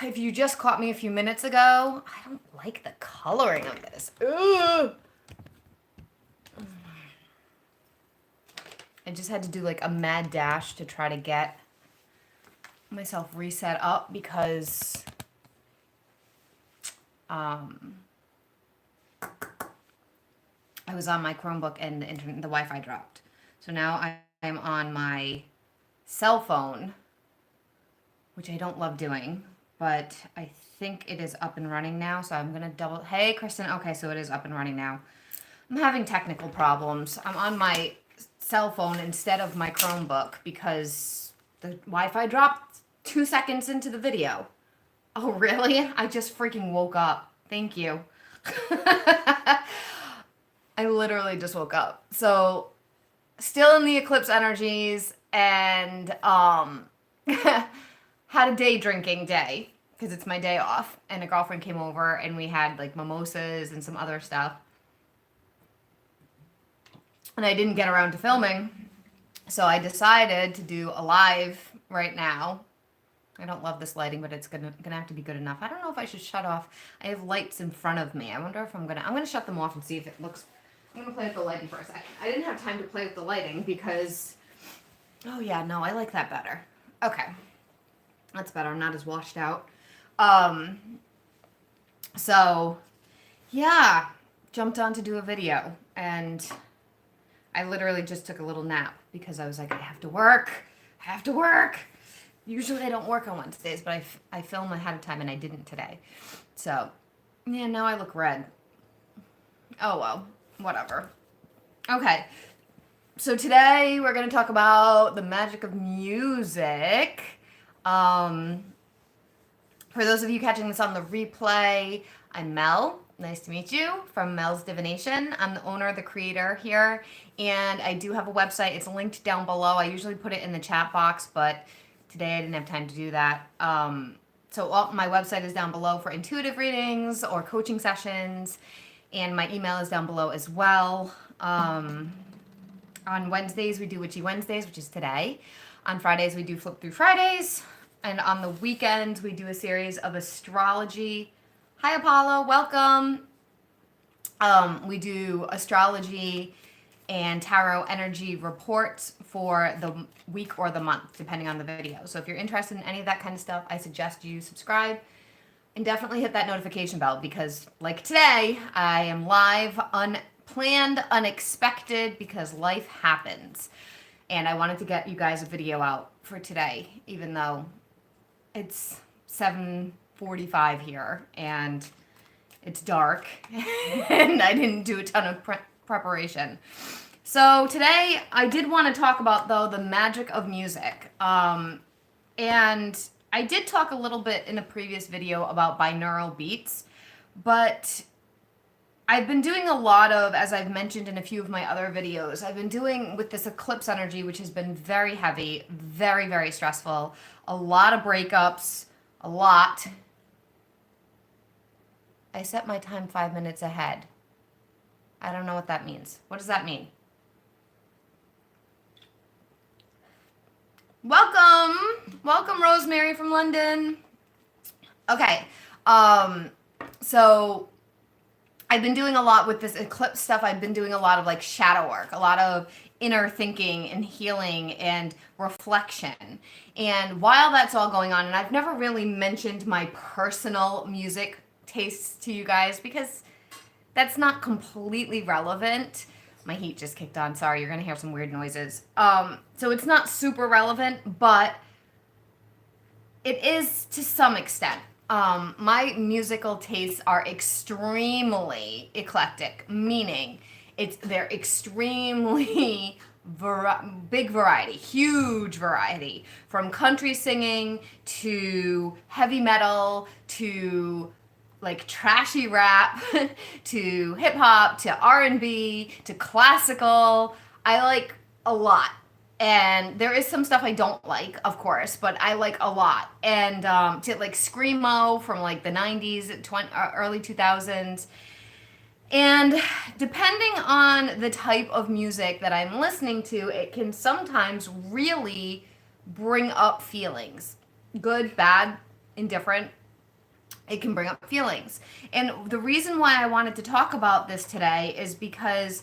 if you just caught me a few minutes ago, I don't like the coloring of this. Ugh. I just had to do like a mad dash to try to get myself reset up because I was on my Chromebook and the Wi-Fi dropped. So now I am on my cell phone, which I don't love doing, but I think it is up and running now. So I'm going to hey, Kristen. Okay, so it is up and running now. I'm having technical problems. I'm on my cell phone instead of my Chromebook because the Wi-Fi dropped 2 seconds into the video. Oh, really? I just freaking woke up. Thank you. I literally just woke up. So, still in the eclipse energies and had a day drinking day because it's my day off, and a girlfriend came over and we had like mimosas and some other stuff. And I didn't get around to filming, so I decided to do a live right now. I don't love this lighting, but it's gonna have to be good enough. I don't know if I should shut off. I have lights in front of me. I wonder if I'm gonna shut them off and see if it looks. I'm gonna play with the lighting for a second. I didn't have time to play with the lighting because. Oh yeah, no, I like that better. Okay, that's better. I'm not as washed out. So, yeah, jumped on to do a video, and I literally just took a little nap because I was like, I have to work. I have to work. Usually I don't work on Wednesdays, but I film ahead of time, and I didn't today. So, yeah, now I look red. Oh, well, whatever. Okay, so today we're going to talk about the magic of music. For those of you catching this on the replay, I'm Mel. Nice to meet you, from Melsdivination. I'm the owner, the creator here, and I do have a website. It's linked down below. I usually put it in the chat box, but today I didn't have time to do that. So my website is down below for intuitive readings or coaching sessions, and my email is down below as well. On Wednesdays, we do Witchy Wednesdays, which is today. On Fridays, we do Flip Through Fridays. And on the weekends, we do a series of astrology. Hi, Apollo. Welcome. We do astrology and tarot energy reports for the week or the month, depending on the video. So if you're interested in any of that kind of stuff, I suggest you subscribe and definitely hit that notification bell because, like today, I am live, unplanned, unexpected, because life happens. And I wanted to get you guys a video out for today, even though it's 7:45 here and it's dark and I didn't do a ton of preparation. So today I did want to talk about, though, the magic of music. And I did talk a little bit in a previous video about binaural beats, but I've been doing a lot of, as I've mentioned in a few of my other videos, I've been doing with this eclipse energy, which has been very heavy, very, very stressful, a lot of breakups, a lot. I set my time 5 minutes ahead. I don't know what that means. What does that mean? Welcome! Welcome, Rosemary from London. Okay, so I've been doing a lot with this eclipse stuff. I've been doing a lot of like shadow work, a lot of inner thinking and healing and reflection. And while that's all going on, and I've never really mentioned my personal music tastes to you guys because that's not completely relevant. My heat just kicked on. Sorry, you're going to hear some weird noises. So it's not super relevant, but it is to some extent. My musical tastes are extremely eclectic, meaning they're extremely big variety, huge variety, from country singing to heavy metal to like trashy rap to hip hop to R&B to classical. I like a lot. And there is some stuff I don't like, of course, but I like a lot. And to like screamo from like the 90s, early 2000s. And depending on the type of music that I'm listening to, it can sometimes really bring up feelings. Good, bad, indifferent. It can bring up feelings. And the reason why I wanted to talk about this today is because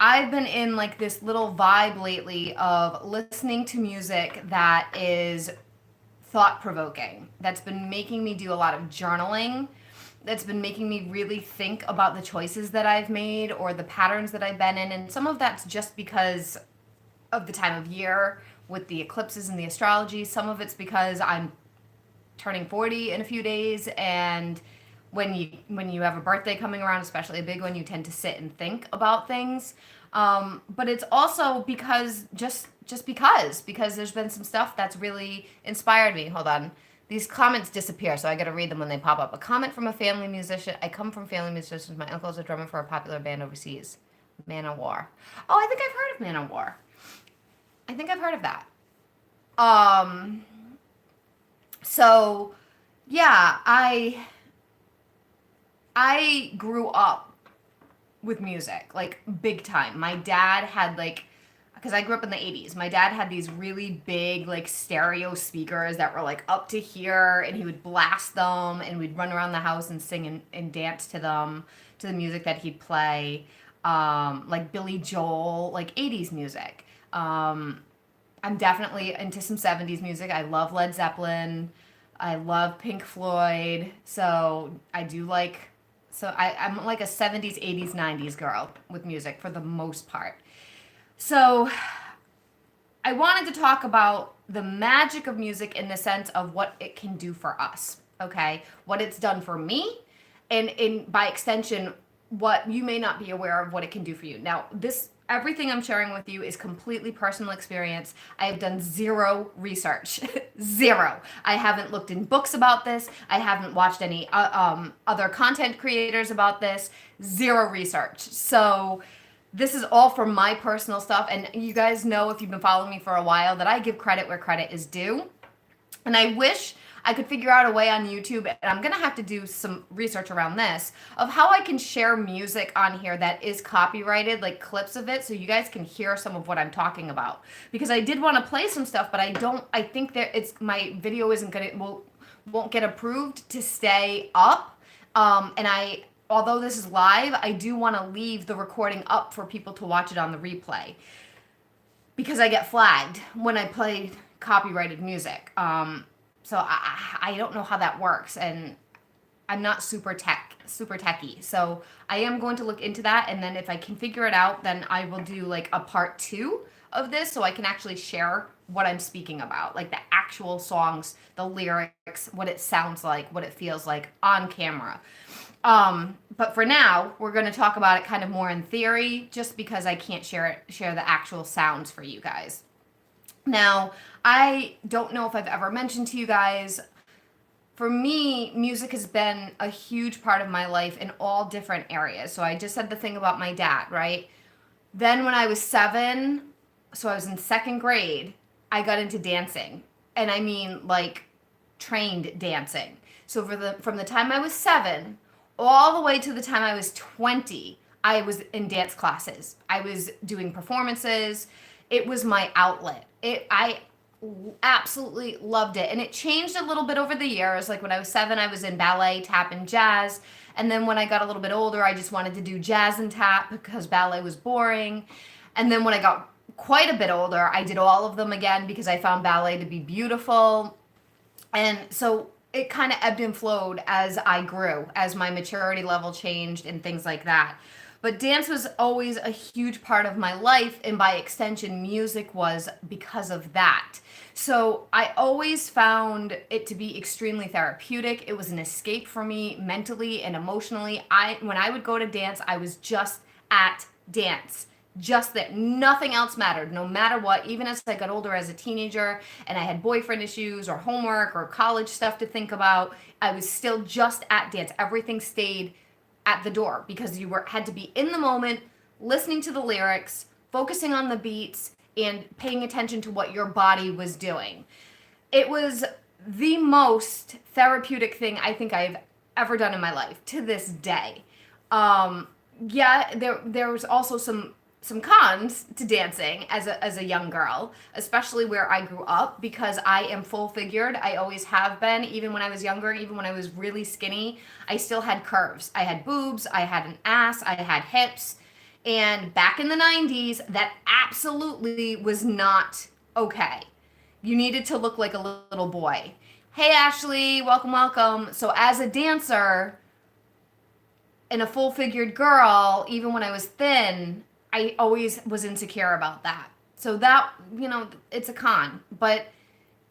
I've been in like this little vibe lately of listening to music that is thought provoking, that's been making me do a lot of journaling, that's been making me really think about the choices that I've made or the patterns that I've been in. And some of that's just because of the time of year with the eclipses and the astrology. Some of it's because I'm turning 40 in a few days, and when you have a birthday coming around, especially a big one, you tend to sit and think about things. But it's also because because there's been some stuff that's really inspired me. Hold on. These comments disappear, so I gotta read them when they pop up. A comment from a family musician. I come from family musicians. My uncle is a drummer for a popular band overseas. Man of War. Oh, I think I've heard of Man of War. I think I've heard of that. Um, so yeah, I grew up with music, like big time. My dad had like, because I grew up in the 80s, my dad had these really big like stereo speakers that were like up to here, and he would blast them, and we'd run around the house and sing and dance to them, to the music that he'd play, like Billy Joel, like 80s music. I'm definitely into some 70s music. I love Led Zeppelin. I love Pink Floyd. So I do like, I'm like a 70s, 80s, 90s girl with music for the most part. So I wanted to talk about the magic of music in the sense of what it can do for us, okay? What it's done for me, and by extension, what you may not be aware of what it can do for you. Now, this everything I'm sharing with you is completely personal experience. I have done zero research. Zero. I haven't looked in books about this. I haven't watched any other content creators about this. Zero research. So this is all from my personal stuff, and you guys know, if you've been following me for a while, that I give credit where credit is due. And I wish I could figure out a way on YouTube, and I'm gonna have to do some research around this, of how I can share music on here that is copyrighted, like clips of it, so you guys can hear some of what I'm talking about. Because I did want to play some stuff, but I think that my video isn't gonna, won't get approved to stay up. Although this is live, I do want to leave the recording up for people to watch it on the replay, because I get flagged when I play copyrighted music. So I don't know how that works, and I'm not super techie. So I am going to look into that, and then if I can figure it out, then I will do like a part 2 of this, so I can actually share what I'm speaking about, like the actual songs, the lyrics, what it sounds like, what it feels like on camera. But for now, we're going to talk about it kind of more in theory, just because I can't share the actual sounds for you guys. Now, I don't know if I've ever mentioned to you guys, for me, music has been a huge part of my life in all different areas. So I just said the thing about my dad, right? Then when I was 7, so I was in 2nd grade, I got into dancing. And I mean like trained dancing. So from the time I was 7 all the way to the time I was 20, I was in dance classes. I was doing performances. It was my outlet. I absolutely loved it. And it changed a little bit over the years. Like when I was 7, I was in ballet, tap, and jazz. And then when I got a little bit older, I just wanted to do jazz and tap because ballet was boring. And then when I got quite a bit older, I did all of them again because I found ballet to be beautiful. And so it kind of ebbed and flowed as I grew, as my maturity level changed and things like that. But dance was always a huge part of my life, and by extension, music was because of that. So I always found it to be extremely therapeutic. It was an escape for me mentally and emotionally. When I would go to dance, I was just at dance. Just that, nothing else mattered, no matter what. Even as I got older as a teenager and I had boyfriend issues or homework or college stuff to think about, I was still just at dance. Everything stayed at the door because you had to be in the moment, listening to the lyrics, focusing on the beats, and paying attention to what your body was doing. It was the most therapeutic thing I think I've ever done in my life to this day. Yeah, there was also some some cons to dancing as a young girl, especially where I grew up, because I am full figured. I always have been, even when I was younger, even when I was really skinny, I still had curves. I had boobs, I had an ass, I had hips. And back in the 90s, that absolutely was not okay. You needed to look like a little boy. Hey Ashley, welcome, welcome. So as a dancer and a full figured girl, even when I was thin, I always was insecure about that. So that, it's a con, but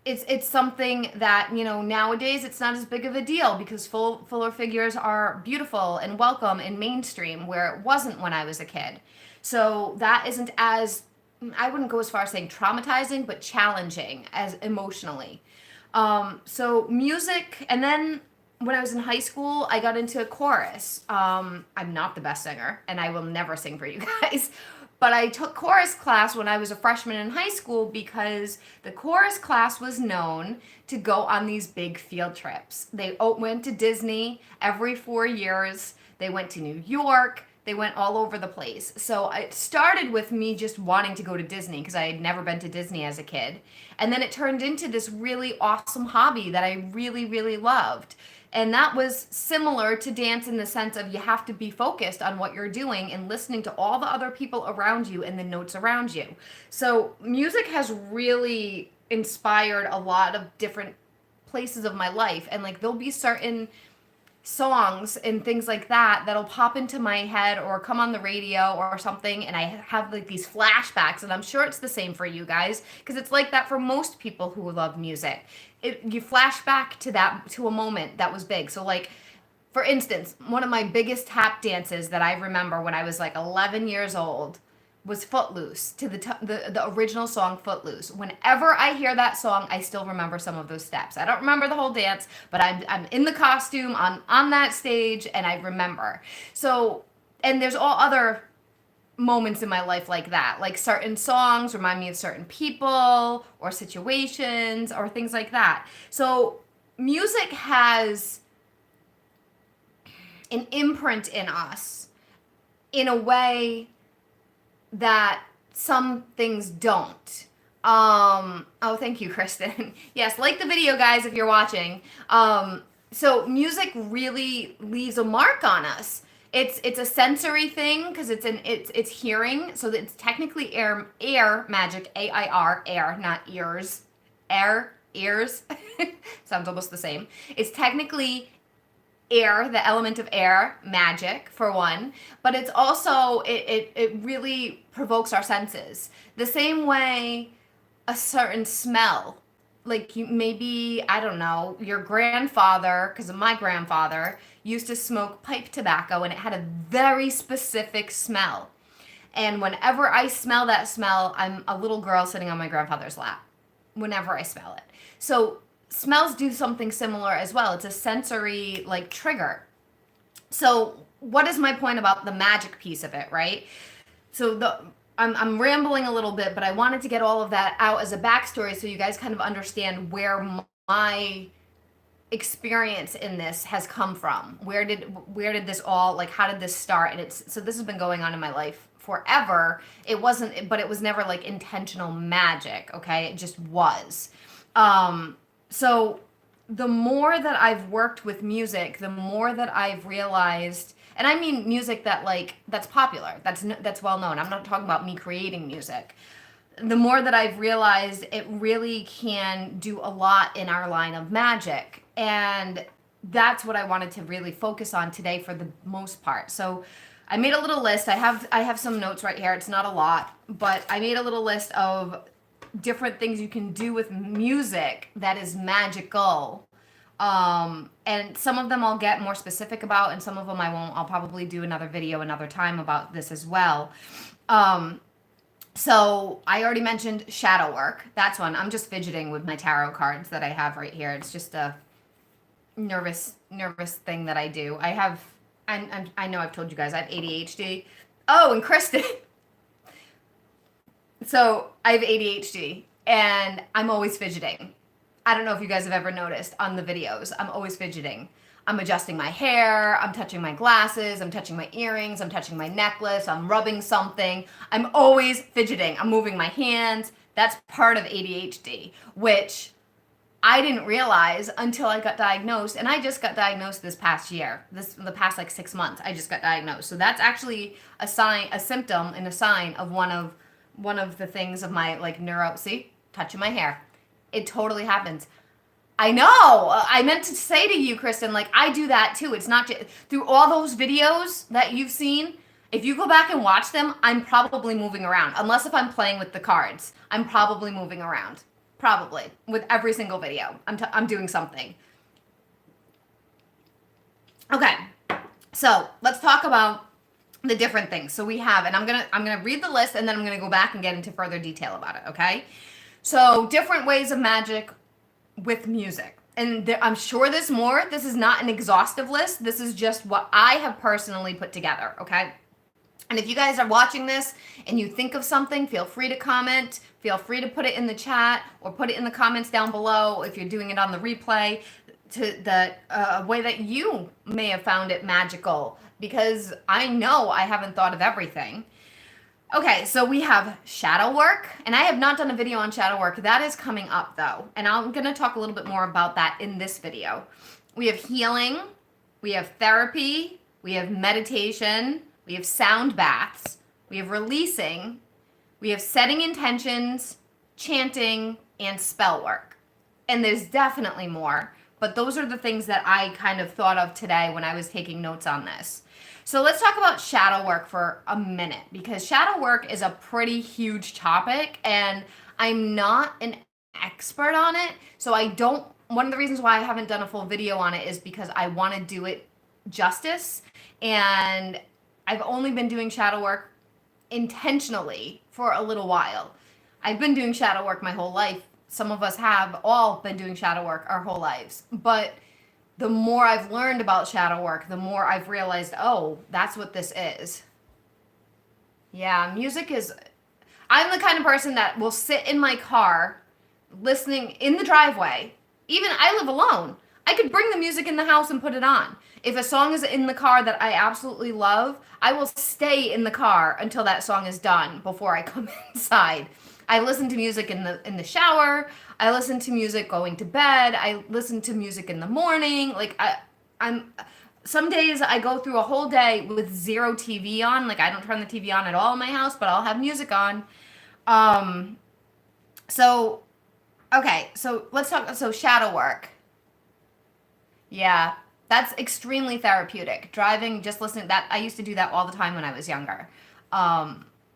it's something that, nowadays it's not as big of a deal because fuller figures are beautiful and welcome and mainstream, where it wasn't when I was a kid. So that isn't as, I wouldn't go as far as saying traumatizing, but challenging as emotionally. So music, and then when I was in high school, I got into a chorus. I'm not the best singer, and I will never sing for you guys. But I took chorus class when I was a freshman in high school because the chorus class was known to go on these big field trips. They went to Disney every 4 years. They went to New York. They went all over the place. So it started with me just wanting to go to Disney because I had never been to Disney as a kid. And then it turned into this really awesome hobby that I really, really loved. And that was similar to dance in the sense of you have to be focused on what you're doing and listening to all the other people around you and the notes around you. So music has really inspired a lot of different places of my life. And like there'll be certain songs and things like that that'll pop into my head or come on the radio or something, and I have like these flashbacks, and I'm sure it's the same for you guys because it's like that for most people who love music. You flash back to a moment that was big. So like, for instance, one of my biggest tap dances that I remember when I was like 11 years old was Footloose, to the original song Footloose. Whenever I hear that song, I still remember some of those steps. I don't remember the whole dance, but I'm in the costume on that stage, and I remember. So, and there's all other moments in my life like that. Like certain songs remind me of certain people or situations or things like that. So music has an imprint in us in a way that some things don't. Oh, thank you, Kristen. Yes, like the video, guys, if you're watching. So music really leaves a mark on us. It's a sensory thing because it's hearing. So it's technically air magic, AIR, air, not ears. Ears. Sounds almost the same. It's technically air, the element of air, magic for one, but it's also it really provokes our senses. The same way a certain smell, like you maybe, I don't know, your grandfather, because my grandfather used to smoke pipe tobacco and it had a very specific smell. And whenever I smell that smell, I'm a little girl sitting on my grandfather's lap whenever I smell it. So smells do something similar as well. It's a sensory like trigger. So what is my point about the magic piece of it, right? So I'm rambling a little bit, but I wanted to get all of that out as a backstory so you guys kind of understand where my experience in this has come from. Where did this all, like, how did this start? And so this has been going on in my life forever. It wasn't, but it was never like intentional magic, okay? It just was. So the more that I've worked with music, the more that I've realized, and I mean music that's popular, that's well known. I'm not talking about me creating music. The more that I've realized it really can do a lot in our line of magic. And that's what I wanted to really focus on today for the most part. So I made a little list. I have some notes right here. It's not a lot, but I made a little list of different things you can do with music that is magical. And some of them I'll get more specific about, and some of them I won't. I'll probably do another video another time about this as well. So I already mentioned shadow work. That's one. I'm just fidgeting with my tarot cards that I have right here. It's just a nervous thing that I do. I know I've told you guys I have ADHD. Oh, and Kristen. So I have ADHD and I'm always fidgeting. I don't know if you guys have ever noticed on the videos. I'm always fidgeting. I'm adjusting my hair, I'm touching my glasses, I'm touching my earrings, I'm touching my necklace, I'm rubbing something. I'm always fidgeting. I'm moving my hands. That's part of ADHD, which I didn't realize until I got diagnosed, and I just got diagnosed this past year. The past like 6 months, I just got diagnosed. So that's actually a sign, a symptom, and a sign of one of the things of my like neuro. See, touching my hair, it totally happens. I know. I meant to say to you, Kristen, like I do that too. It's not just through all those videos that you've seen. If you go back and watch them, I'm probably moving around. Unless if I'm playing with the cards, I'm probably moving around. Probably with every single video. I'm doing something. Okay. So let's talk about the different things. So we have, and I'm gonna read the list and then I'm gonna go back and get into further detail about it. Okay. So different ways of magic with music. And I'm sure there's more. This is not an exhaustive list. This is just what I have personally put together, okay? And if you guys are watching this and you think of something, feel free to comment. Feel free to put it in the chat or put it in the comments down below if you're doing it on the replay to the way that you may have found it magical, because I know I haven't thought of everything. Okay, so we have shadow work, and I have not done a video on shadow work. That is coming up though, and I'm gonna talk a little bit more about that in this video. We have healing, we have therapy, we have meditation, we have sound baths, we have releasing, we have setting intentions, chanting, and spell work. And there's definitely more, but those are the things that I kind of thought of today when I was taking notes on this. So let's talk about shadow work for a minute, because shadow work is a pretty huge topic and I'm not an expert on it. So one of the reasons why I haven't done a full video on it is because I want to do it justice. And I've only been doing shadow work intentionally for a little while. I've been doing shadow work my whole life. Some of us have all been doing shadow work our whole lives, but the more I've learned about shadow work, the more I've realized, oh, that's what this is. Yeah, music is... I'm the kind of person that will sit in my car listening in the driveway. Even I live alone. I could bring the music in the house and put it on. If a song is in the car that I absolutely love, I will stay in the car until that song is done before I come inside. I listen to music in the shower. I listen to music going to bed. I listen to music in the morning. Like I'm some days I go through a whole day with zero TV on. Like I don't turn the TV on at all in my house, but I'll have music on. So let's talk. So shadow work. Yeah, that's extremely therapeutic. Driving, just listening. That I used to do that all the time when I was younger.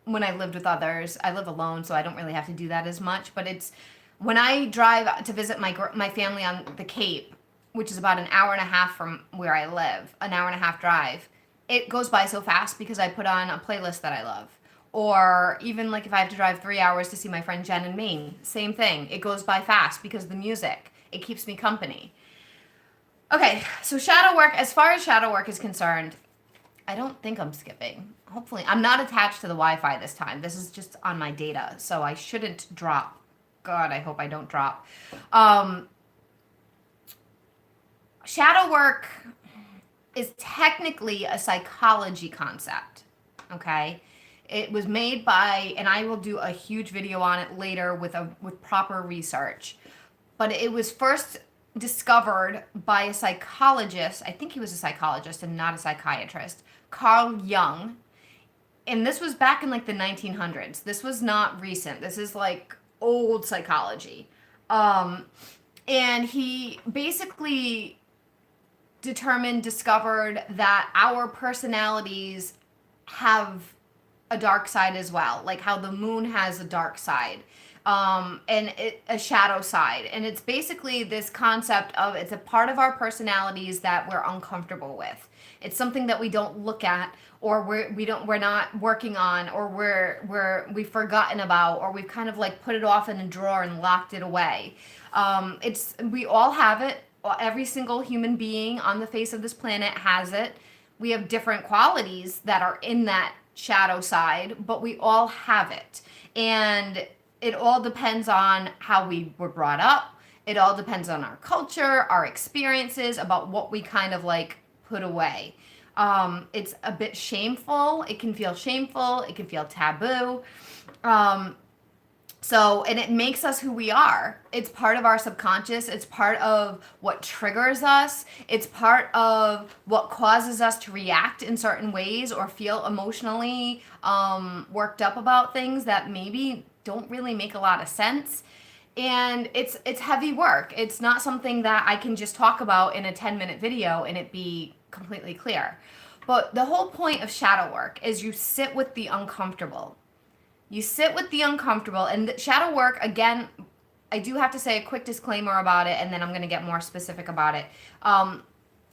When I lived with others, I live alone, so I don't really have to do that as much. But it's when I drive to visit my family on the Cape, which is about an hour and a half from where I live, an hour and a half drive. It goes by so fast because I put on a playlist that I love. Or even like if I have to drive 3 hours to see my friend Jen in Maine, same thing. It goes by fast because of the music. It keeps me company. Okay, so shadow work, as far as shadow work is concerned, I don't think I'm skipping. Hopefully, I'm not attached to the Wi-Fi this time. This is just on my data, so I shouldn't drop. God, I hope I don't drop. Shadow work is technically a psychology concept, okay? It was made by, and I will do a huge video on it later with proper research, but it was first discovered by a psychologist. I think he was a psychologist and not a psychiatrist, Carl Jung. And this was back in like the 1900s. This was not recent. This is like old psychology. And he basically discovered that our personalities have a dark side as well, like how the moon has a dark side, and a shadow side. And it's basically this concept of it's a part of our personalities that we're uncomfortable with. It's something that we don't look at, or we're not working on, or we've forgotten about, or we've kind of like put it off in a drawer and locked it away. We all have it. Every single human being on the face of this planet has it. We have different qualities that are in that shadow side, but we all have it. And it all depends on how we were brought up. It all depends on our culture, our experiences, about what we kind of like put away. It's a bit shameful. It can feel shameful. It can feel taboo. Um, and it makes us who we are. It's part of our subconscious. It's part of what triggers us. It's part of what causes us to react in certain ways or feel emotionally worked up about things that maybe don't really make a lot of sense. And it's heavy work. It's not something that I can just talk about in a 10-minute video and it be completely clear. But the whole point of shadow work is you sit with the uncomfortable. You sit with the uncomfortable, and shadow work, again, I do have to say a quick disclaimer about it, and then I'm going to get more specific about it.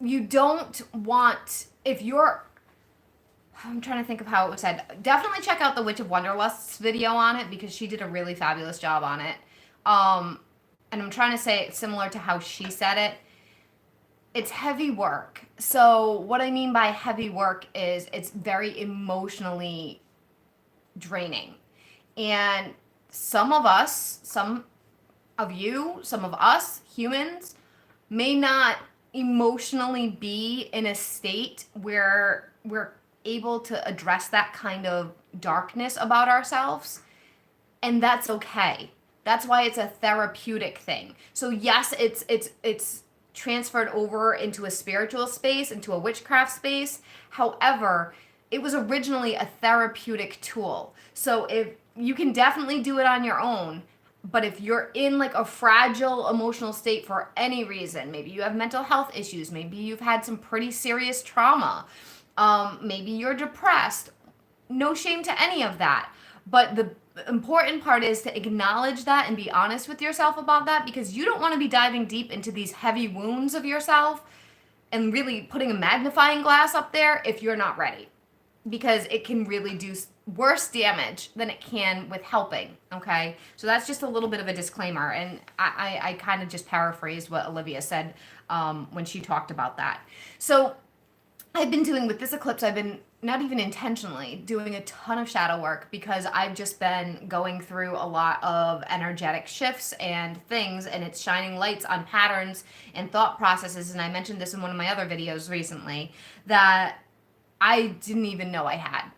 You don't want, if you're, I'm trying to think of how it was said. Definitely check out the Witch of Wonderlust's video on it because she did a really fabulous job on it. And I'm trying to say it similar to how she said it. It's heavy work. So what I mean by heavy work is it's very emotionally draining. And some of us, some of you, some of us humans may not emotionally be in a state where we're able to address that kind of darkness about ourselves. And that's okay. That's why it's a therapeutic thing. So yes, it's transferred over into a spiritual space, into a witchcraft space. However, it was originally a therapeutic tool. So if you can definitely do it on your own, but if you're in like a fragile emotional state for any reason, maybe you have mental health issues, maybe you've had some pretty serious trauma, maybe you're depressed, no shame to any of that. But the important part is to acknowledge that and be honest with yourself about that, because you don't want to be diving deep into these heavy wounds of yourself and really putting a magnifying glass up there if you're not ready, because it can really do worse damage than it can with helping. Okay, so that's just a little bit of a disclaimer, and I kind of just paraphrased what Olivia said when she talked about that. So I've been doing, with this eclipse, I've been not even intentionally doing a ton of shadow work because I've just been going through a lot of energetic shifts and things, and it's shining lights on patterns and thought processes. And I mentioned this in one of my other videos recently that I didn't even know I had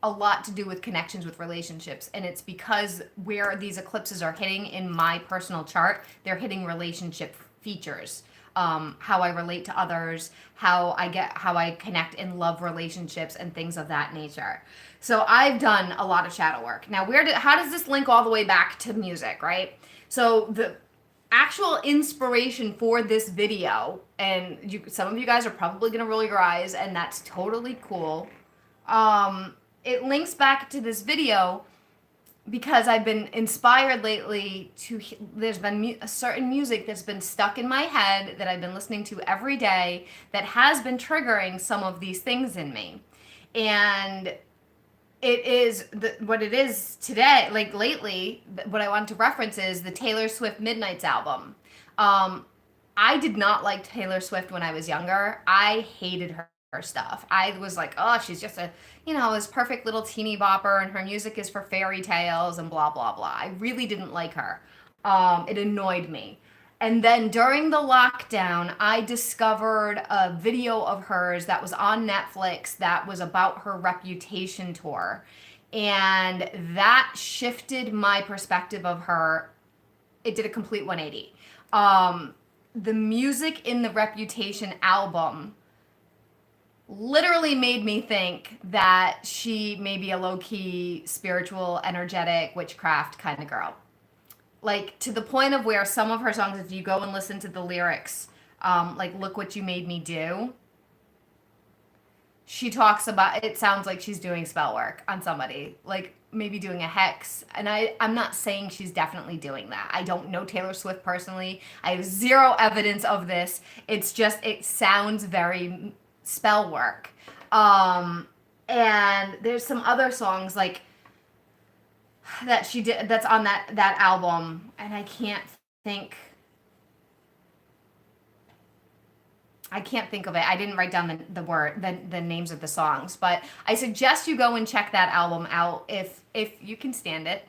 a lot to do with connections with relationships. And it's because where these eclipses are hitting in my personal chart, they're hitting relationship features. How I relate to others, how I connect in love relationships and things of that nature. So I've done a lot of shadow work. Now, how does this link all the way back to music, right? So the actual inspiration for this video, and some of you guys are probably going to roll your eyes, and that's totally cool. It links back to this video because I've been inspired lately there's been a certain music that's been stuck in my head that I've been listening to every day that has been triggering some of these things in me. And it is what it is today, like lately, what I want to reference is the Taylor Swift Midnights album. I did not like Taylor Swift when I was younger. I hated her stuff. I was like, oh, she's just this perfect little teeny bopper, and her music is for fairy tales and blah, blah, blah. I really didn't like her. It annoyed me. And then during the lockdown, I discovered a video of hers that was on Netflix that was about her Reputation tour. And that shifted my perspective of her. It did a complete 180. The music in the Reputation album literally made me think that she may be a low-key, spiritual, energetic, witchcraft kind of girl. Like, to the point of where some of her songs, if you go and listen to the lyrics, like Look What You Made Me Do, she talks about, it sounds like she's doing spell work on somebody, like maybe doing a hex. And I'm not saying she's definitely doing that. I don't know Taylor Swift personally. I have zero evidence of this. It's just, it sounds very spell work. And there's some other songs like that she did that's on that album, and I can't think. I can't think of it. I didn't write down the names of the songs, but I suggest you go and check that album out if you can stand it.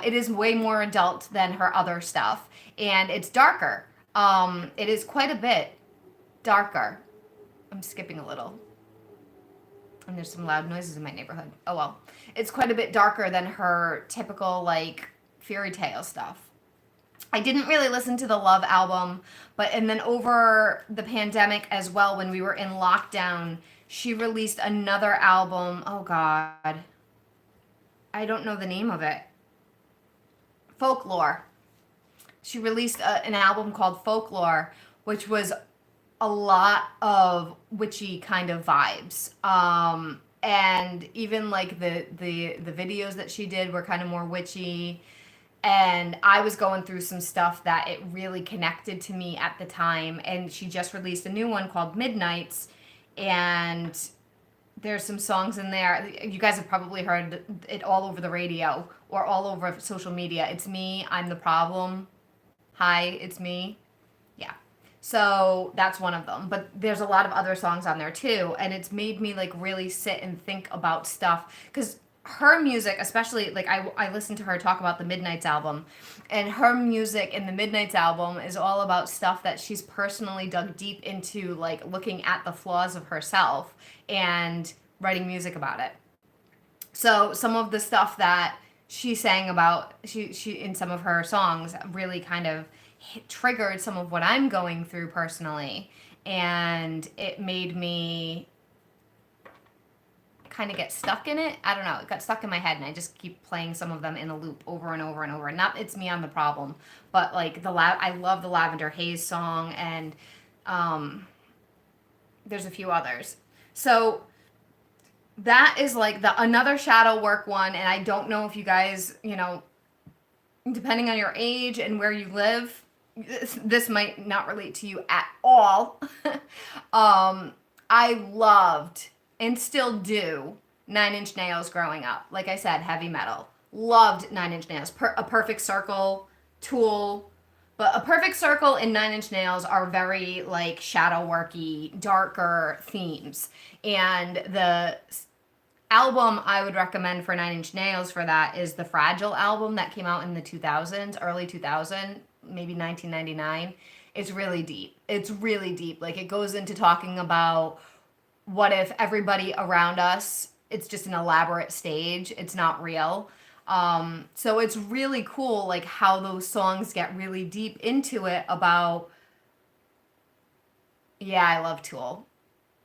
It is way more adult than her other stuff, and it's darker. It is quite a bit darker. I'm skipping a little, and there's some loud noises in my neighborhood. Oh well, it's quite a bit darker than her typical like fairy tale stuff. I didn't really listen to the Love album, and then over the pandemic as well, when we were in lockdown, she released another album. Oh God, I don't know the name of it. Folklore. She released an album called Folklore, which was a lot of witchy kind of vibes. And even like the videos that she did were kind of more witchy. And I was going through some stuff that it really connected to me at the time. And she just released a new one called Midnights, and there's some songs in there. You guys have probably heard it all over the radio or all over social media. It's me, I'm the problem. Hi, it's me. Yeah. So that's one of them. But there's a lot of other songs on there too. And it's made me like really sit and think about stuff. Because her music, especially like I listened to her talk about the Midnights album, and her music in the Midnights album is all about stuff that she's personally dug deep into, like looking at the flaws of herself and writing music about it. So some of the stuff that she sang about, she in some of her songs really kind of triggered some of what I'm going through personally, and it made me kind of get stuck in it. I don't know. It got stuck in my head, and I just keep playing some of them in a loop over and over and over. Not it's me, I'm the problem, but like I love the Lavender Haze song, and there's a few others. So that is like the another shadow work one, and I don't know if you guys, depending on your age and where you live, this might not relate to you at all. I loved and still do Nine Inch Nails growing up. Like I said, heavy metal. Loved Nine Inch Nails. A Perfect Circle, Tool. But A Perfect Circle and Nine Inch Nails are very like shadow worky, darker themes. And the album I would recommend for Nine Inch Nails for that is the Fragile album that came out in the 2000s, early 2000, maybe 1999. It's really deep. It's really deep. Like it goes into talking about what if everybody around us, it's just an elaborate stage, it's not real. So it's really cool like how those songs get really deep into it about, yeah, I love Tool.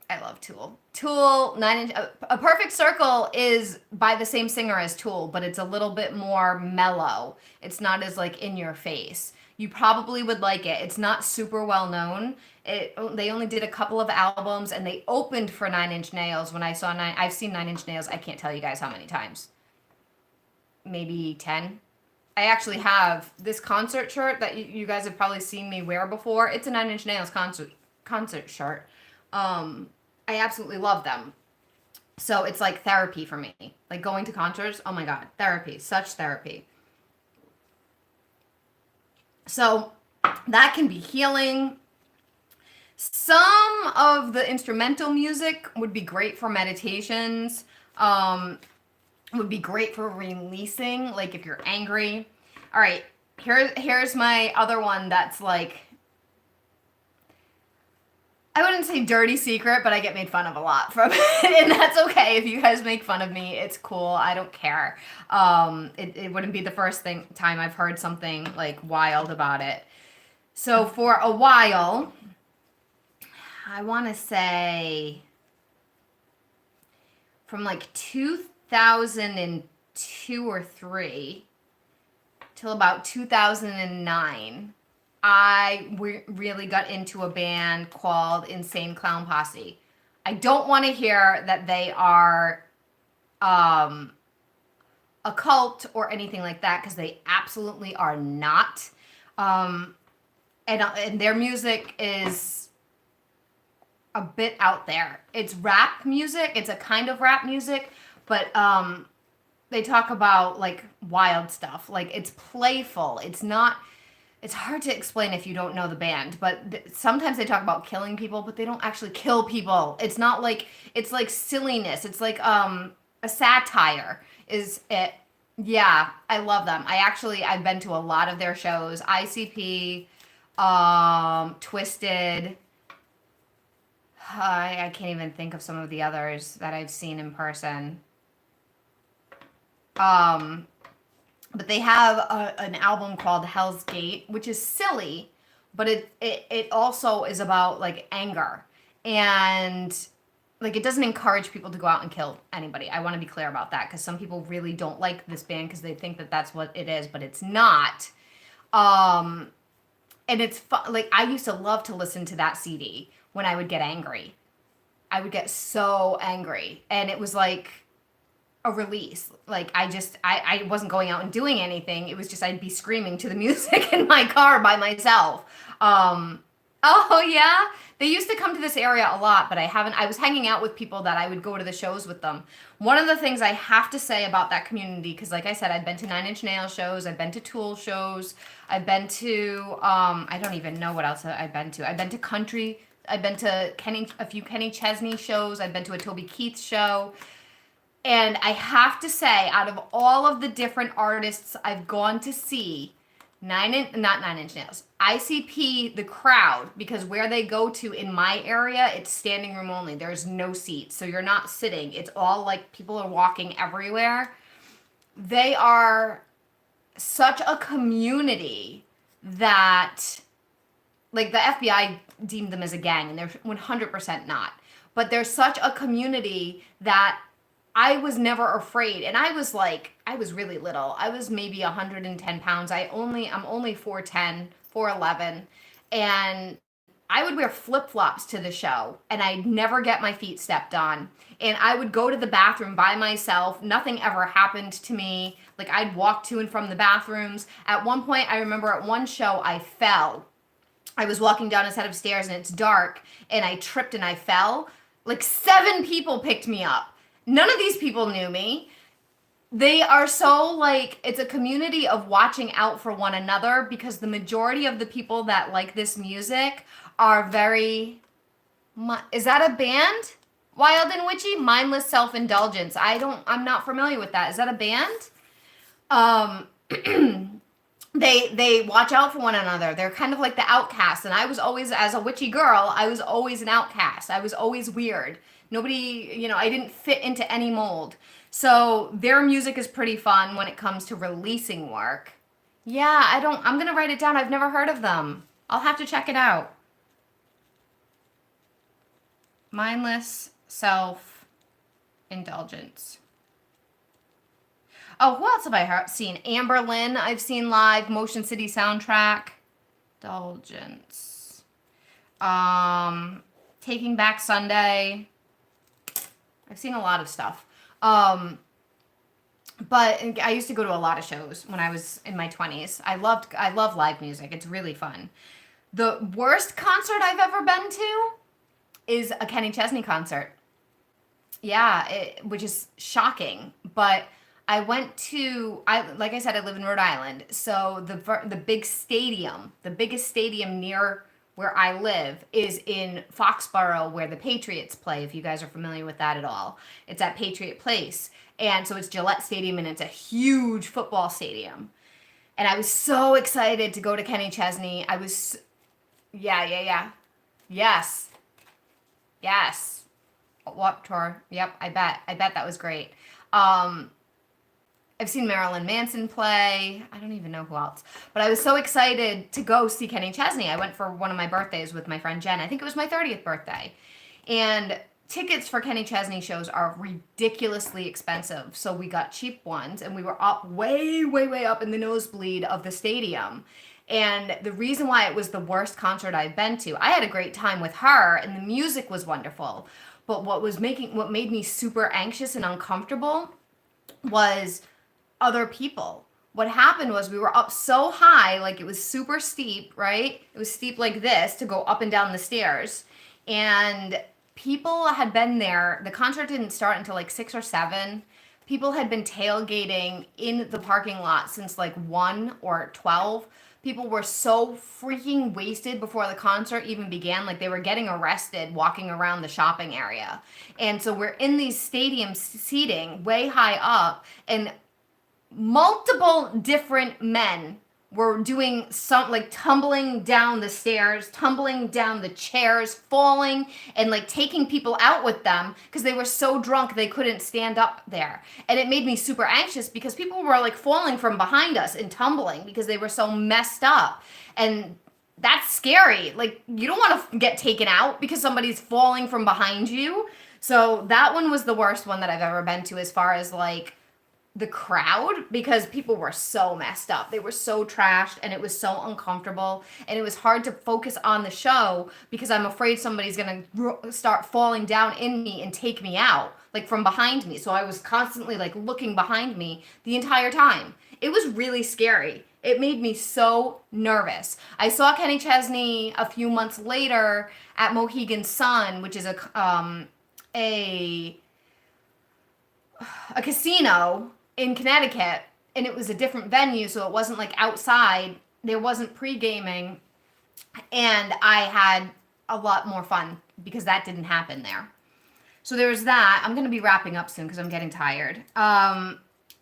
I love Tool. Tool, A Perfect Circle is by the same singer as Tool, but it's a little bit more mellow. It's not as like in your face. You probably would like it. It's not super well known. They only did a couple of albums, and they opened for Nine Inch Nails. When I've seen Nine Inch Nails. I can't tell you guys how many times. Maybe 10. I actually have this concert shirt that you guys have probably seen me wear before. It's a Nine Inch Nails concert shirt. I absolutely love them. So it's like therapy for me. Like going to concerts. Oh my God, therapy, such therapy. So that can be healing. Some of the instrumental music would be great for meditations. Would be great for releasing, like if you're angry. All right, here's my other one that's like, I wouldn't say dirty secret, but I get made fun of a lot from it, and that's okay. If you guys make fun of me, it's cool. I don't care. It wouldn't be the first time I've heard something like wild about it. So for a while, I want to say from like 2002 or 3 till about 2009, I really got into a band called Insane Clown Posse. I don't want to hear that they are a cult or anything like that, because they absolutely are not. And their music is a bit out there. It's rap music. It's a kind of rap music, but they talk about like wild stuff. Like it's playful. It's not it's hard to explain if you don't know the band, but sometimes they talk about killing people, but they don't actually kill people. It's not like, it's like silliness. It's like a satire is it. Yeah, I love them. I've been to a lot of their shows. ICP, Twisted. I can't even think of some of the others that I've seen in person. Um, but they have an album called Hell's Gate, which is silly, but it also is about like anger, and like it doesn't encourage people to go out and kill anybody. I want to be clear about that because some people really don't like this band because they think that that's what it is, but it's not. Um, and it's fun. Like I used to love to listen to that CD when I would get angry. I would get so angry, and it was like a release. Like I wasn't going out and doing anything. It was just I'd be screaming to the music in my car by myself. Um, oh yeah, they used to come to this area a lot, but I was hanging out with people that I would go to the shows with them. One of the things I have to say about that community, because like I said, I've been to Nine Inch Nails shows, I've been to Tool shows, I've been to I don't even know what else I've been to. I've been to country. I've been to a few Kenny Chesney shows. I've been to a Toby Keith show. And I have to say, out of all of the different artists I've gone to see, not Nine Inch Nails, ICP, the crowd, because where they go to in my area, it's standing room only. There's no seats, so you're not sitting. It's all like people are walking everywhere. They are such a community that, like, the FBI deemed them as a gang, and they're 100% not. But they're such a community that I was never afraid. And I was really little. I was maybe 110 pounds. I'm only 4'10", 4'11". And I would wear flip-flops to the show, and I'd never get my feet stepped on. And I would go to the bathroom by myself. Nothing ever happened to me. Like, I'd walk to and from the bathrooms. At one point, I remember at one show, I fell. I was walking down a set of stairs, and it's dark, and I tripped and I fell. Like, 7 people picked me up. None of these people knew me. They are so like, it's a community of watching out for one another because the majority of the people that like this music are very, is that a band? Wild and Witchy? Mindless Self-Indulgence. I'm not familiar with that. Is that a band? They watch out for one another. They're kind of like the outcasts. And I was always, as a witchy girl, I was always an outcast. I was always weird. Nobody, I didn't fit into any mold. So their music is pretty fun when it comes to releasing work. Yeah, I'm going to write it down. I've never heard of them. I'll have to check it out. Mindless Self-Indulgence. Oh, who else have I seen? Amber Lynn, I've seen live. Motion City Soundtrack. Indulgence. Taking Back Sunday. I've seen a lot of stuff. But I used to go to a lot of shows when I was in my 20s. I love live music. It's really fun. The worst concert I've ever been to is a Kenny Chesney concert. Yeah, which is shocking. But I went to, like I said, I live in Rhode Island. So the biggest stadium near where I live is in Foxborough, where the Patriots play, if you guys are familiar with that at all. It's at Patriot Place. And so it's Gillette Stadium, and it's a huge football stadium. And I was so excited to go to Kenny Chesney. Yeah. Yes. Warped Tour. Yep, I bet that was great. I've seen Marilyn Manson play. I don't even know who else. But I was so excited to go see Kenny Chesney. I went for one of my birthdays with my friend Jen. I think it was my 30th birthday. And tickets for Kenny Chesney shows are ridiculously expensive. So we got cheap ones, and we were up way, way, way up in the nosebleed of the stadium. And the reason why it was the worst concert I've been to, I had a great time with her, and the music was wonderful. But what made me super anxious and uncomfortable was other people. What happened was we were up so high, like it was super steep, right? It was steep like this to go up and down the stairs. And people had been there. The concert didn't start until like 6 or 7. People had been tailgating in the parking lot since like 1 or 12. People were so freaking wasted before the concert even began. Like they were getting arrested walking around the shopping area. And so we're in these stadium seating way high up, and multiple different men were doing some, like tumbling down the stairs, tumbling down the chairs, falling, and like taking people out with them because they were so drunk they couldn't stand up there. And it made me super anxious because people were like falling from behind us and tumbling because they were so messed up. And that's scary. Like you don't want to get taken out because somebody's falling from behind you. So that one was the worst one that I've ever been to as far as like the crowd, because people were so messed up. They were so trashed and it was so uncomfortable, and it was hard to focus on the show because I'm afraid somebody's going to start falling down in me and take me out, like from behind me. So I was constantly like looking behind me the entire time. It was really scary. It made me so nervous. I saw Kenny Chesney a few months later at Mohegan Sun, which is a casino in Connecticut, and it was a different venue, so it wasn't like outside. There wasn't pre-gaming, and I had a lot more fun because that didn't happen there. So there was that. I'm going to be wrapping up soon because I'm getting tired.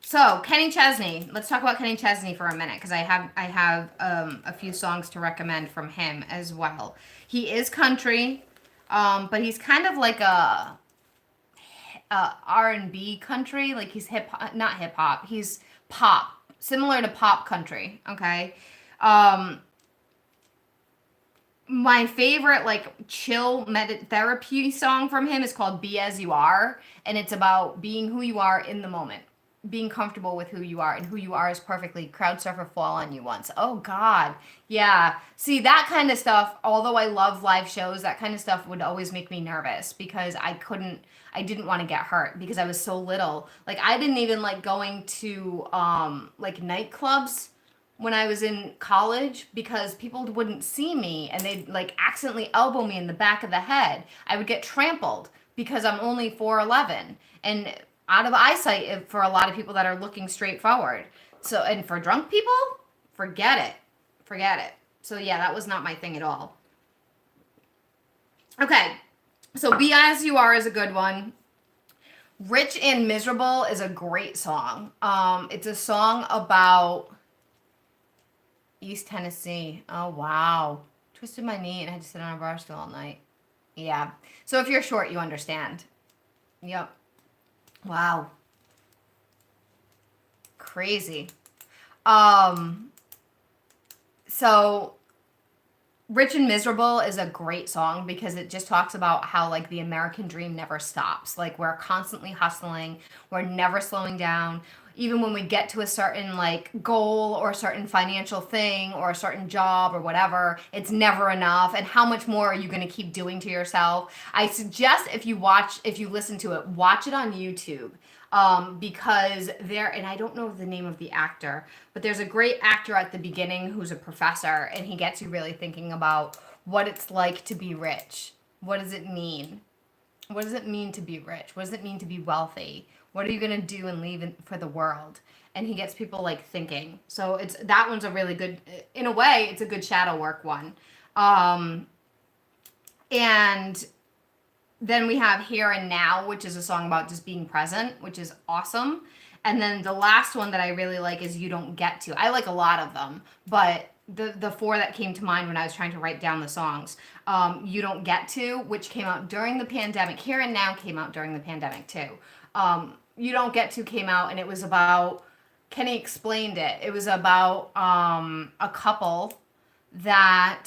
So Kenny Chesney. Let's talk about Kenny Chesney for a minute because I have a few songs to recommend from him as well. He is country, but he's kind of like a R&B country. Like he's not hip hop. He's pop, similar to pop country. Okay. My favorite like chill therapy song from him is called Be As You Are, and it's about being who you are in the moment, being comfortable with who you are, and who you are is perfectly. Crowd surfer fall on you once. Oh God. Yeah. See, that kind of stuff, although I love live shows, that kind of stuff would always make me nervous because I didn't want to get hurt because I was so little. Like I didn't even like going to like nightclubs when I was in college because people wouldn't see me and they'd like accidentally elbow me in the back of the head. I would get trampled because I'm only 4'11" and out of eyesight for a lot of people that are looking straight forward. So, and for drunk people, forget it. So yeah, that was not my thing at all. Okay. So Be As You Are is a good one. Rich and Miserable is a great song. It's a song about East Tennessee. Oh, wow. Twisted my knee and I had to sit on a bar stool all night. Yeah. So if you're short, you understand. Yep. Wow. Crazy. So Rich and Miserable is a great song because it just talks about how like the American dream never stops. Like we're constantly hustling. We're never slowing down. Even when we get to a certain like goal or a certain financial thing or a certain job or whatever, it's never enough. And how much more are you going to keep doing to yourself? I suggest if you listen to it, watch it on YouTube. Because and I don't know the name of the actor, but there's a great actor at the beginning who's a professor, and he gets you really thinking about what it's like to be rich. What does it mean? What does it mean to be rich? What does it mean to be wealthy? What are you going to do and leave for the world? And he gets people like thinking. So that one's a really good, in a way, it's a good shadow work one. And then we have Here and Now, which is a song about just being present, which is awesome. And then the last one that I really like is You Don't Get To. I like a lot of them, but the four that came to mind when I was trying to write down the songs, You Don't Get To, which came out during the pandemic. Here and Now came out during the pandemic too. You Don't Get To came out, and it was about, Kenny explained it. It was about a couple that,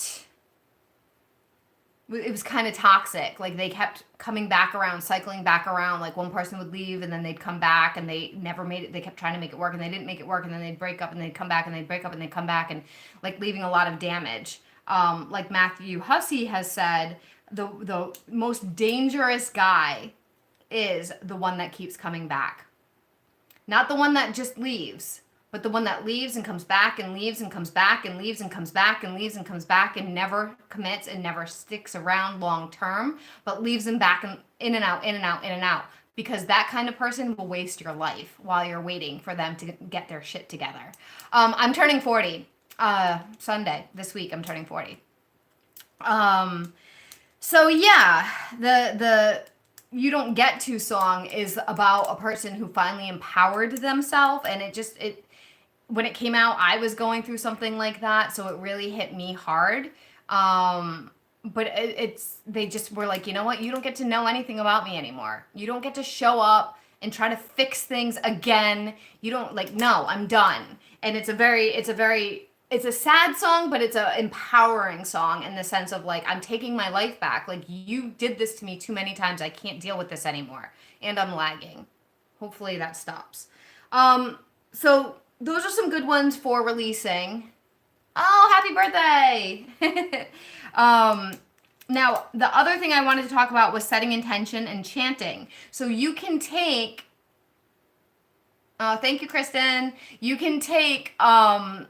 it was kind of toxic. Like they kept coming back around, cycling back around. Like one person would leave and then they'd come back and they never made it. They kept trying to make it work and they didn't make it work. And then they'd break up and they'd come back and they'd break up and they'd come back, and like leaving a lot of damage. Like Matthew Hussey has said, the most dangerous guy is the one that keeps coming back. Not the one that just leaves, but the one that leaves and comes back and leaves and comes back and leaves and comes back and leaves and comes back and never commits and never sticks around long term, but leaves them back in and out, in and out, in and out. Because that kind of person will waste your life while you're waiting for them to get their shit together. I'm turning 40. Sunday, this week, I'm turning 40. So yeah, the You Don't Get To song is about a person who finally empowered themselves, and it when it came out, I was going through something like that, so it really hit me hard. But they just were like, you know what? You don't get to know anything about me anymore. You don't get to show up and try to fix things again. You don't like, no, I'm done. And it's a sad song, but it's a empowering song in the sense of like, I'm taking my life back. Like, you did this to me too many times. I can't deal with this anymore. And I'm lagging. Hopefully that stops. So those are some good ones for releasing. Oh, happy birthday! Now, the other thing I wanted to talk about was setting intention and chanting. So you can take, thank you, Kristen. You can take some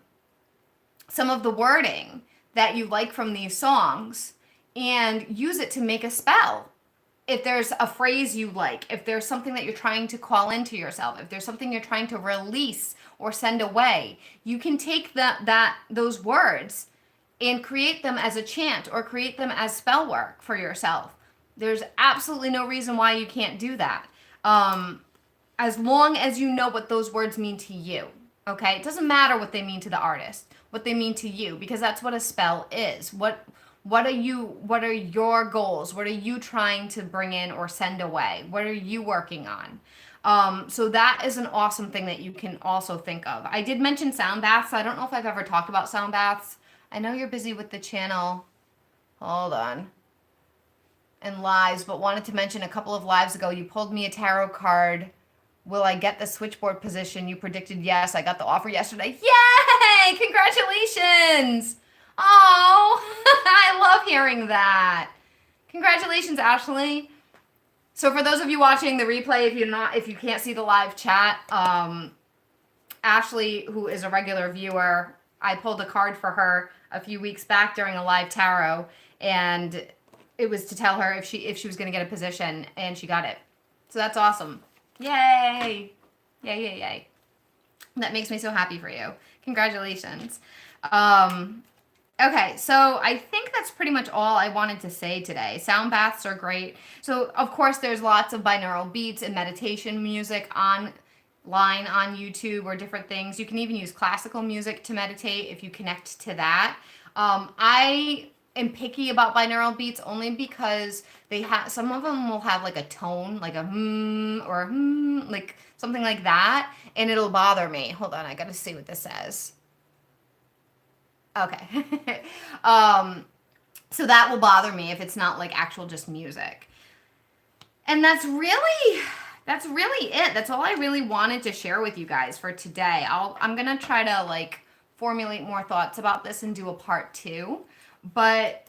of the wording that you like from these songs and use it to make a spell. If there's a phrase you like, if there's something that you're trying to call into yourself, if there's something you're trying to release or send away, you can take those words and create them as a chant or create them as spell work for yourself. There's absolutely no reason why you can't do that. As long as you know what those words mean to you. Okay? It doesn't matter what they mean to the artist, what they mean to you, because that's what a spell is. What are your goals? What are you trying to bring in or send away? What are you working on? So that is an awesome thing that you can also think of. I did mention sound baths. I don't know if I've ever talked about sound baths. I know you're busy with the channel. Hold on. And lives, but wanted to mention a couple of lives ago, you pulled me a tarot card. Will I get the switchboard position? You predicted yes. I got the offer yesterday. Yay! Congratulations! Oh, I love hearing that. Congratulations, Ashley. So for those of you watching the replay, if you can't see the live chat, Ashley, who is a regular viewer, I pulled a card for her a few weeks back during a live tarot, and it was to tell her if she was going to get a position, and she got it. So that's awesome. Yay! Yay, yay, yay. That makes me so happy for you. Congratulations. Okay, so I think that's pretty much all I wanted to say today. Sound baths are great. So, of course, there's lots of binaural beats and meditation music online on YouTube or different things. You can even use classical music to meditate if you connect to that. I am picky about binaural beats only because some of them will have like a tone, like a or like something like that, and it'll bother me. Hold on, I gotta see what this says. Okay. So that will bother me if it's not like actual just music. And that's really it. That's all I really wanted to share with you guys for today. I'm going to try to like formulate more thoughts about this and do a part 2. But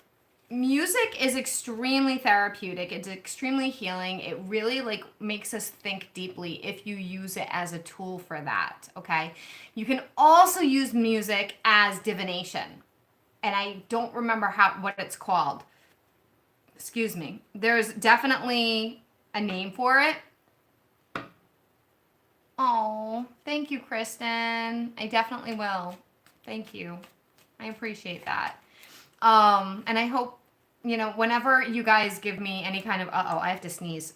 music is extremely therapeutic. It's extremely healing. It really like makes us think deeply if you use it as a tool for that, okay? You can also use music as divination. And I don't remember what it's called. Excuse me. There's definitely a name for it. Oh, thank you, Kristen. I definitely will. Thank you. I appreciate that. And I hope, whenever you guys give me any kind of, I have to sneeze.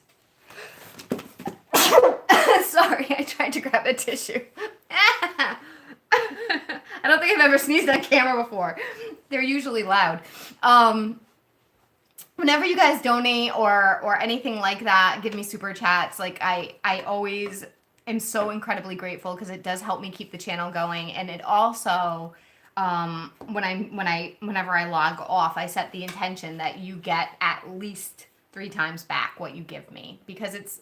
Sorry, I tried to grab a tissue. I don't think I've ever sneezed on camera before. They're usually loud. Whenever you guys donate or anything like that, give me super chats. Like I always am so incredibly grateful because it does help me keep the channel going, and it also whenever I log off, I set the intention that you get at least 3 times back what you give me, because it's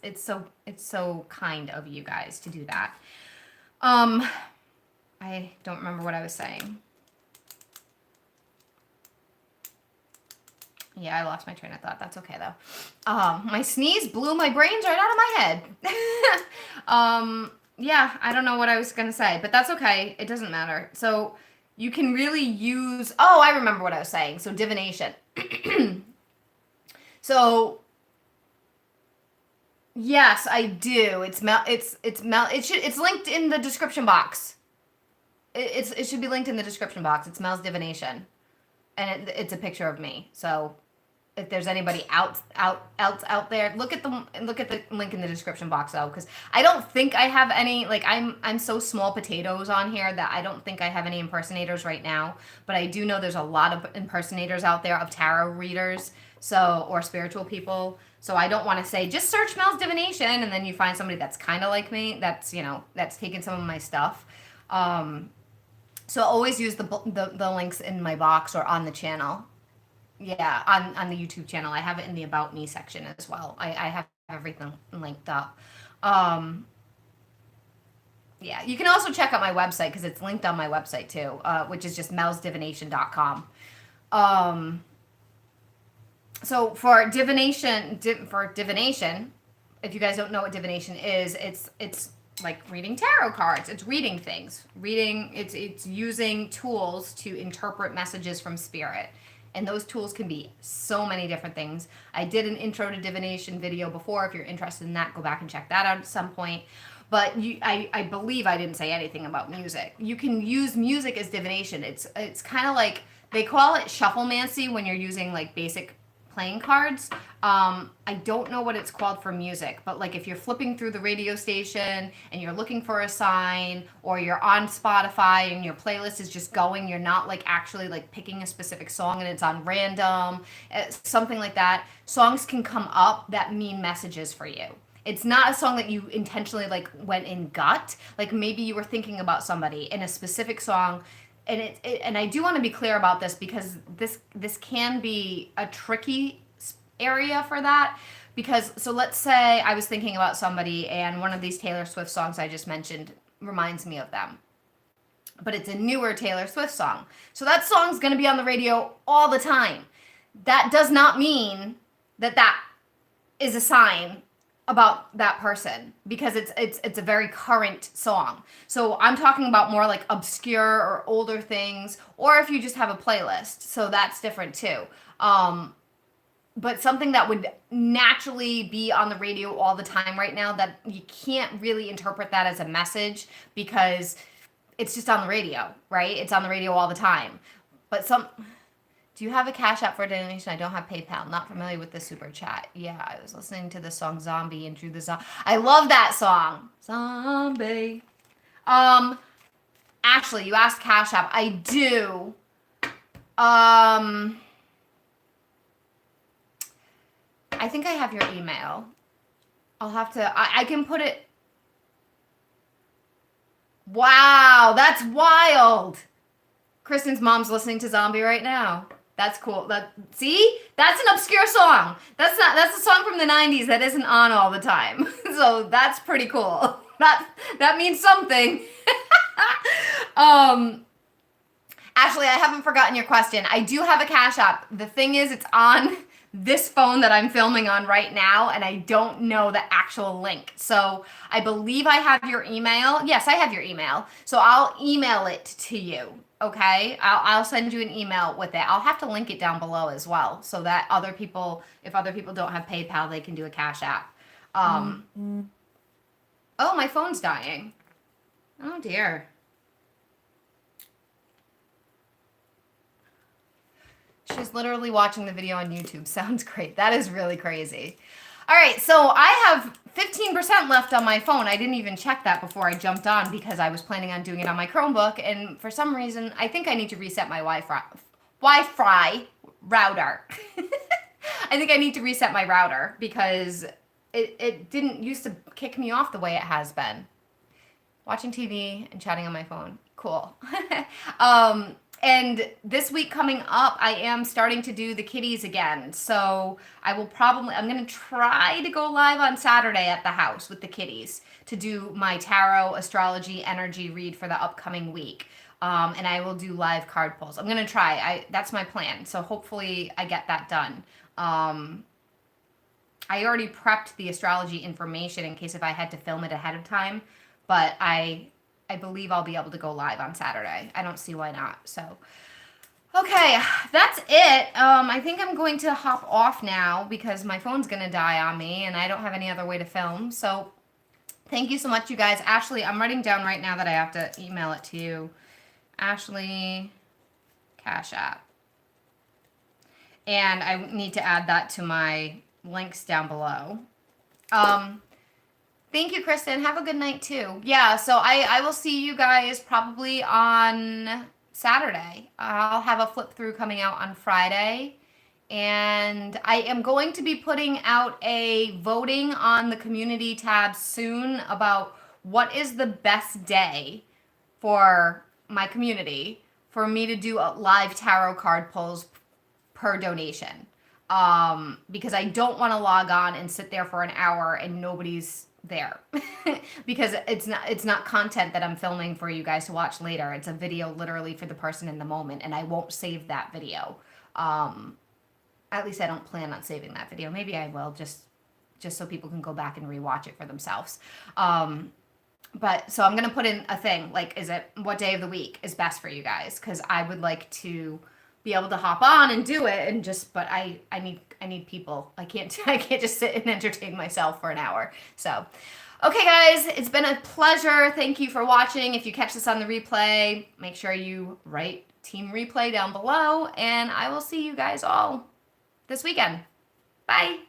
so kind of you guys to do that. I don't remember what I was saying. Yeah, I lost my train of thought. That's okay though. My sneeze blew my brains right out of my head. Yeah, I don't know what I was gonna say, but that's okay. It doesn't matter. So you can really use, I remember what I was saying. So divination. So yes, I do. It's linked in the description box. it should be linked in the description box. It's Mel's Divination, and it's a picture of me. So if there's anybody else out there, look at the link in the description box though, because I don't think I have any. Like I'm so small potatoes on here that I don't think I have any impersonators right now. But I do know there's a lot of impersonators out there of tarot readers, so or spiritual people. So I don't want to say just search Mel's Divination and then you find somebody that's kind of like me. That's that's taken some of my stuff. So always use the links in my box or on the channel. Yeah, on the YouTube channel. I have it in the About Me section as well. I have everything linked up. Yeah, you can also check out my website because it's linked on my website too, which is just melsdivination.com. So for divination, if you guys don't know what divination is, it's like reading tarot cards. It's reading things. It's using tools to interpret messages from spirit. And those tools can be so many different things. I did an intro to divination video before. If you're interested in that, go back and check that out at some point. But I believe I didn't say anything about music. You can use music as divination. It's kind of like, they call it shufflemancy when you're using like basic playing cards. I don't know what it's called for music, but like if you're flipping through the radio station and you're looking for a sign, or you're on Spotify and your playlist is just going, you're not like actually like picking a specific song and it's on random, something like that. Songs can come up that mean messages for you. It's not a song that you intentionally like went in gut. Like maybe you were thinking about somebody in a specific song. And and I do want to be clear about this because this can be a tricky area for that, because so let's say I was thinking about somebody and one of these Taylor Swift songs I just mentioned reminds me of them, but it's a newer Taylor Swift song, so that song's going to be on the radio all the time. That does not mean that is a sign about that person, because it's a very current song. So I'm talking about more like obscure or older things, or if you just have a playlist, so that's different too. But something that would naturally be on the radio all the time right now, that you can't really interpret that as a message because it's just on the radio, right? It's on the radio all the time. But do you have a Cash App for a donation? I don't have PayPal. Not familiar with the super chat. Yeah, I was listening to the song Zombie and drew the zombie. I love that song. Zombie. Ashley, you asked Cash App. I do. I think I have your email. I'll have to, I can put it. Wow, that's wild. Kristen's mom's listening to Zombie right now. That's cool. See? That's an obscure song. That's a song from the 90s that isn't on all the time. So that's pretty cool. That means something. Ashley, I haven't forgotten your question. I do have a Cash App. The thing is, it's on this phone that I'm filming on right now, and I don't know the actual link. So I believe I have your email. Yes, I have your email. So I'll email it to you. Okay, I'll send you an email with it. I'll have to link it down below as well, so that if other people don't have PayPal, they can do a Cash App. Oh, my phone's dying. Oh dear. She's literally watching the video on YouTube. Sounds great. That is really crazy. All right, so I have 15% left on my phone. I didn't even check that before I jumped on because I was planning on doing it on my Chromebook, and for some reason, I think I need to reset my Wi-Fi router. I think I need to reset my router because it didn't used to kick me off the way it has been. Watching TV and chatting on my phone. Cool. And this week coming up, I am starting to do the kitties again. So I'm going to try to go live on Saturday at the house with the kitties to do my tarot, astrology, energy read for the upcoming week. And I will do live card pulls. I'm going to try. That's my plan. So hopefully I get that done. I already prepped the astrology information in case if I had to film it ahead of time. But I believe I'll be able to go live on Saturday. I don't see why not. So, okay, that's it. I think I'm going to hop off now because my phone's going to die on me and I don't have any other way to film. So, thank you so much, you guys. Ashley, I'm writing down right now that I have to email it to you. Ashley Cash App. And I need to add that to my links down below. Thank you, Kristen. Have a good night too. Yeah, so I will see you guys probably on Saturday. I'll have a flip through coming out on Friday. And I am going to be putting out a voting on the community tab soon about what is the best day for my community for me to do live tarot card pulls per donation. Because I don't want to log on and sit there for an hour and nobody's there because it's not content that I'm filming for you guys to watch later. It's a video literally for the person in the moment, and I won't save that video. At least I don't plan on saving that video. Maybe I will, just so people can go back and rewatch it for themselves. But so I'm gonna put in a thing like, what day of the week is best for you guys? Because I would like to be able to hop on and do it, and but I need people. I can't just sit and entertain myself for an hour. So, okay guys, it's been a pleasure. Thank you for watching. If you catch this on the replay, make sure you write Team Replay down below, and I will see you guys all this weekend. Bye.